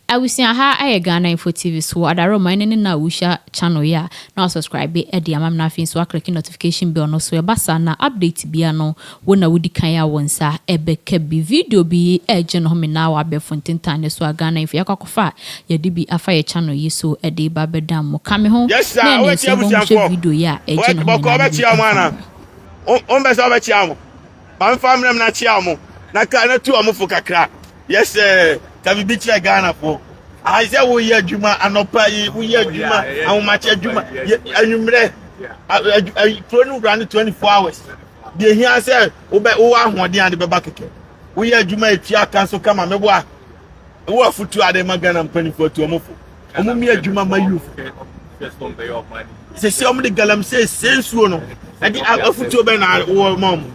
Awusia ha aye Ghana Info TV so adaro mine na wusha channel ya na subscribe e di amam na fin so click notification bell no so e basa na update bia no wona wudi kan ya wonsa ebeka bi video bi eje no me na wa be fontentan so Ghana Info yakwakofa ya di bi afa ye channel yi so e de ba bedam mo kame ho yes sir we ti abusia for video ya eje no me na be ana on be so be ti amo man family na ti amo na ka na tu amo fo kakra yes Tabi bichi Ghana for. I say we hear Juma anopa we hear Juma and match Juma. Anumre I run 24 hours. They hear say obe o ahode and be back keke. We hear Juma e tia cancel come me boa. Wo futu ade magana mpanifo to omofo. Omo me Juma ma youth. Just don't pay off money. Say omo de galam say sensuo no. E di afutu be na wo mom.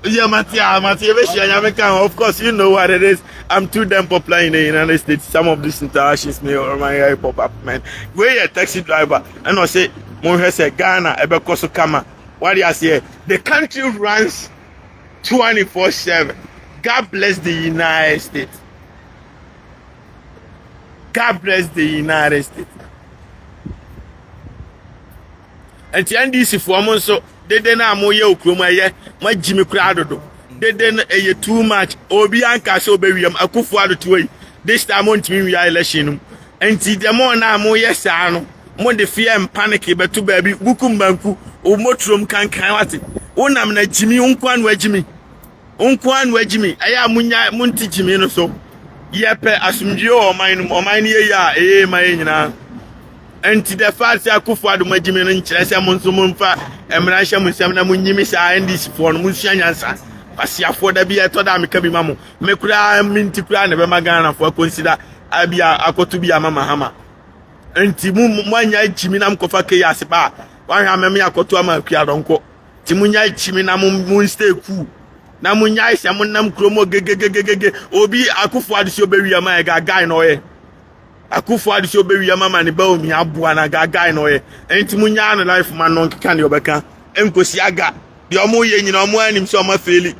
Yeah, of course, you know what it is. I'm too damn popular in the United States. Some of these interactions may or my pop up, man. We're a taxi driver, and I say, Monhese Ghana, Ebekoso Kama. What do you say? The country runs 24/7. God bless the United States. God bless the United States. And the NDC for so. Dede na amoye okroma ye ma jimi kura dodo dede na eye too much obi anka so be wiam Akufo Addo tuoi this time on timi wi election num enti de mo na amoye saa no mo de fear and panic beto baabi bukum banku o motrom kankan wate wonam na jimi unkwan wajimi aya munya munti jimi no so yepe asumdwe o man ye ya ma nyina enti the fact Akufo Addo majimi no nkyere se mo nso mo mfa emra hye mo nsem na mo nyimi sa ndis for no mo sua nyansa pasiafo da bi eto da meka bi mamo me kura minti kura ne be magana for consider abia akoto bi amama hama enti mo anya jimi na mkofa ke yase ba wan ha meme akoto ama akua donko ti mo nya jimi na mo stay cool na mo nya ise mo nam kromo gegegegege obi Akufo Addo so be wi ama ga guy no ye Akufo Addo so be wi mama ne ba omi aboa na gaga no ye enti munya no life man no nkeka ne obeka enkosi aga de omo ye nyina omo anim so omo feli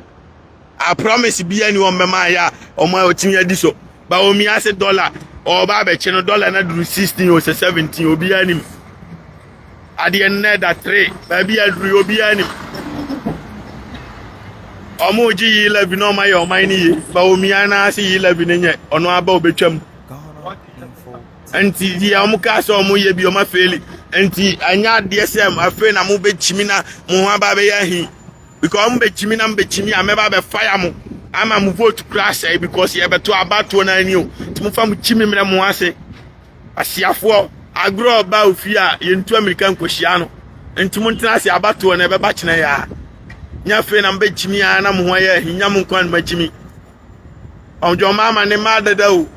I promise bi ani o mema ya omo otimi adi so ba omi ase dollar o ba be che no dollar na duru 16 o 17 obi anim ade ne da 3 ba bi aduru obi anim omo ji 11 no ma ye o man ni ye ba omi ana ase 11 nye ono aba obetwam anti dia omuka so omu ye bi o ma feli anti anya DSM afi na mu be chimi na mu ha ba be yahi because mu be chimi na mbe chimi ameba be fire mu ama mu vote crash because ye beto abato na ani o ti mu fa mu chimi mre mu ase asiafo agro ba ofi a ye ntu American koshia no anti mu ntena ase abato na be ba kina ya nya fe na mbe chimi ya na mu ho ya hinya mu kwan ma chimi onjo mama ne ma dada o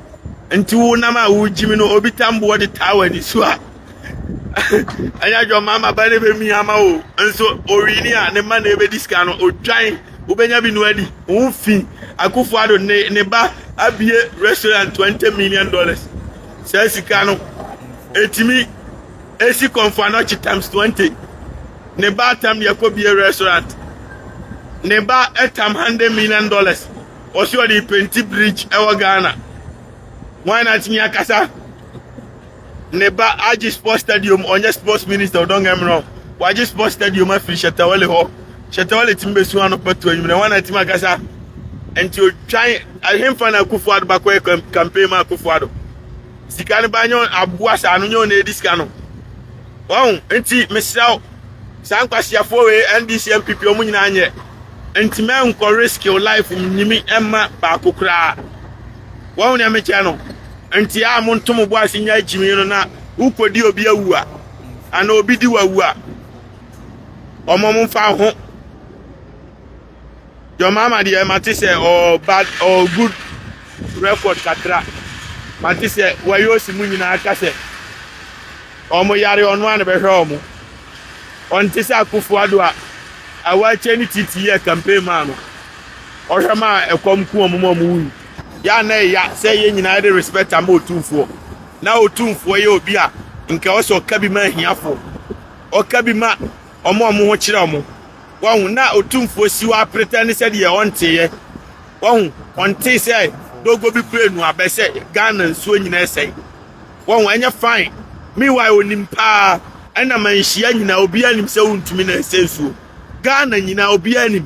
nti wo na ma wo jimi no obi tambo de tawa ni so a anya jo mama ba ne be mi ama o nso orini a ne ma na ebe diska no odwan wo benya bi no adi wo fi Akufo Addo ne ba abie restaurant $20 million say sika no etimi esi konfano chi times 20 ne ba tam yakobie restaurant ne ba etam $100 million oso di Penti Bridge ewa Ghana. Why not me akasa? Neba Aji Sports Stadium onye sports minister don't get me wrong. Waji Sports Stadium afi Shetawale ho. Shetawale timbe su anu petu enyum na why not me akasa? And you try him fan Akufo Addo bakwe campaign ma Akufo Addo. Sikani banyo abuasa anu nyo na diska no. Wow, enti mesraw sankwasiafo we NDC MPP omu nyina anye. Enti me nko risk your life nyimi emma ba kokra. Wow na me chano. Enti a montomo bo asinya jimi no na ukodi obi awu a ana obi di wawu a omom fa ho your mama dey mati say or bad or good record kakra mati say wayo simu nyina aka say omo yare ono an be hwe omo onti say Akufo Addo a awache ni titi campaign man no ohwema ekomku omo wu ya na ya say ye nyina dey respect am otumfo na otumfo ye obi a nke o so ka bi ma hiafo o ka bi ma omo ho kire omo won na otumfo si wa pretend say de onte ye won onte say dogo bi kure nu abese Ghana nsuo nyina esai won anya fine meanwhile onim pa ana manhia nyina obi anim se wontumi na esensuo Ghana nyina obi anim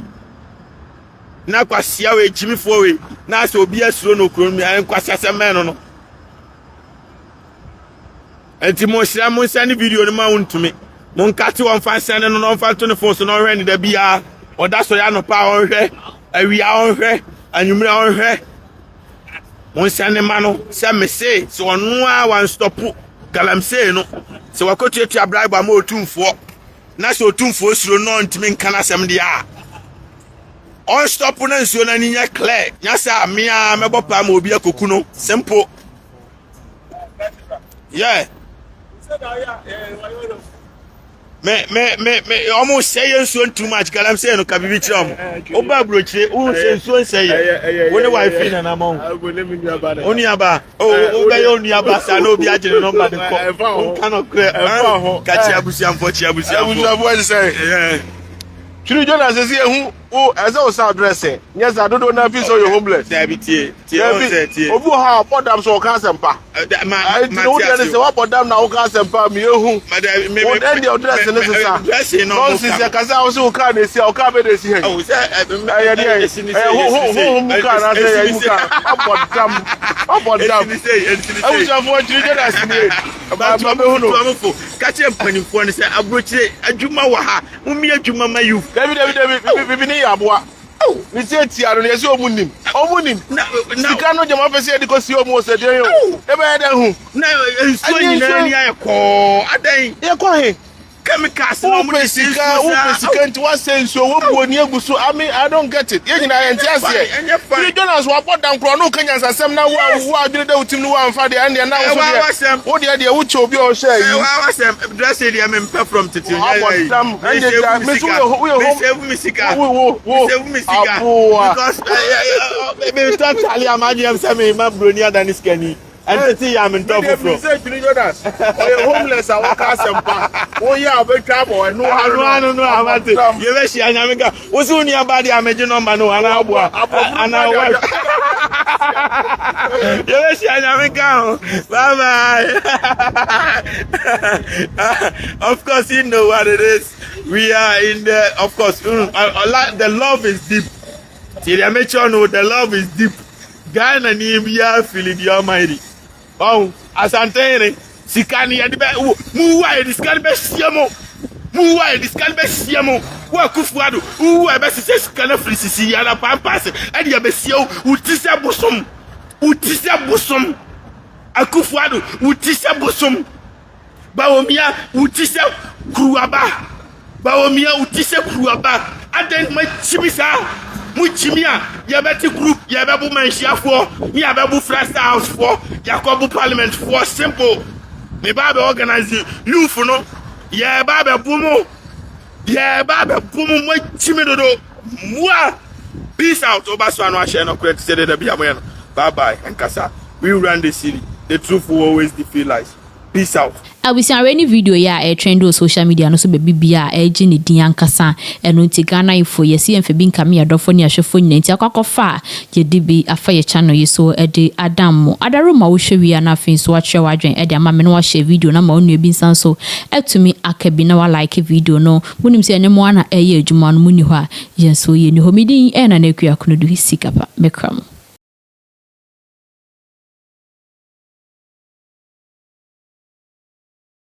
na kwasia we jimifo we na se obi asuro no kuro mi an kwasia se men no enti mo hira mo send video no ma wontumi mo nkate won fa send no no fa to ne phone so no hwe ni da bia oda so ya no pa on hwe awia on hwe anwumra on hwe mo send ma no se me say so ono a wan stop galamsey no se wakotu etu abraiba ma otumfo na se otumfo suro no ntimi nkana sem dia on stop na nsuo na ninya clear nya sa mea mebopa ma obi akoku no simple yeah me almost say so too much galam say no kabibi chiro oba brochire who say so say woni wife na na mo oni aba oba yo oni aba sa na obi agire number de ko cannot clear ka chi abusiamfo say Chiri Jonas says here who as I was addressing. Yes, I don't know if you're homeless. Obu ha podam so cancer pa. I know there is a podam now cancer pa me who. Madam me end your dress in this. No sister kaza also can dey see o ka be dey see. Oh say who can I say you can. Podam. I wish I want Chiri Jonas me. Ba me who no. Catch him panifo ne say abrochire adwuma wa ha. Umi adwuma ma you. David ni aboa ni tie tiaro ne se omunim sika no jama pese de ko si omu se de yo e be de hu na nsuo nyina ni ayeko adan ye ko he chemicals no mu sika nti wa se nsuo wo bu oni aguso I don't get it ye nyina ye nti ase e Jonas wa podan kro no kanya sasem na wa adwene da utim no wa mfa de ande na wo de wo che obi o share yi wa sem dress dey me mpa from titi me save me sika because me talk tali amadi say me ma broni adan skani and titi am in top from say Jonas o homeless a wo ka sempa o ya be trouble no amate ye be shi anya me ka wo si uni abadi ameje number no ana aboa ana wa ye be shi anya me ka bye bye. Of course you know what it is. We are in the, of course the love is deep. See, I make sure know the love is deep. Ghana ni biya fili the almighty. Oh, asantene sikani ya dibe muwa this can be siamo muwa this can be siamo wa Akufo Addo uwa be se sikana frisisi ya na pampas e dia be siao utise bosom Akufo Addo utise bosom Bawumia utise Kuraba aden ma chimisa Muchimia, Yabeti group, Yababu Manshia for, Yababu First House for, Yakobu Parliament for simple. Me Baba organize you for no, Yababa Bumo, Chimido, Mua. Peace out, Obasano, Shano, credit, said the Biaman. Bye bye, and Kasa. We run the city. The truth will always defeat lies. Peace out. I will see any video ya trend on social media no so baby bia ni din ankasa eno nti Ghana info ye si emfe bi nka me adofo ni ahwefo nyina nti akwakofa ye dibi afa ye channel ye so ede adam adaro ma wo hwe na afin so atwe wadwen ede ama me no wa share video na ma onu ebi nsan so etumi akabi na wa like video no munim se enemo ana eye adwuma no muni ho a ye so ye ni ho midin e na na akua kono du hisikapa mekram.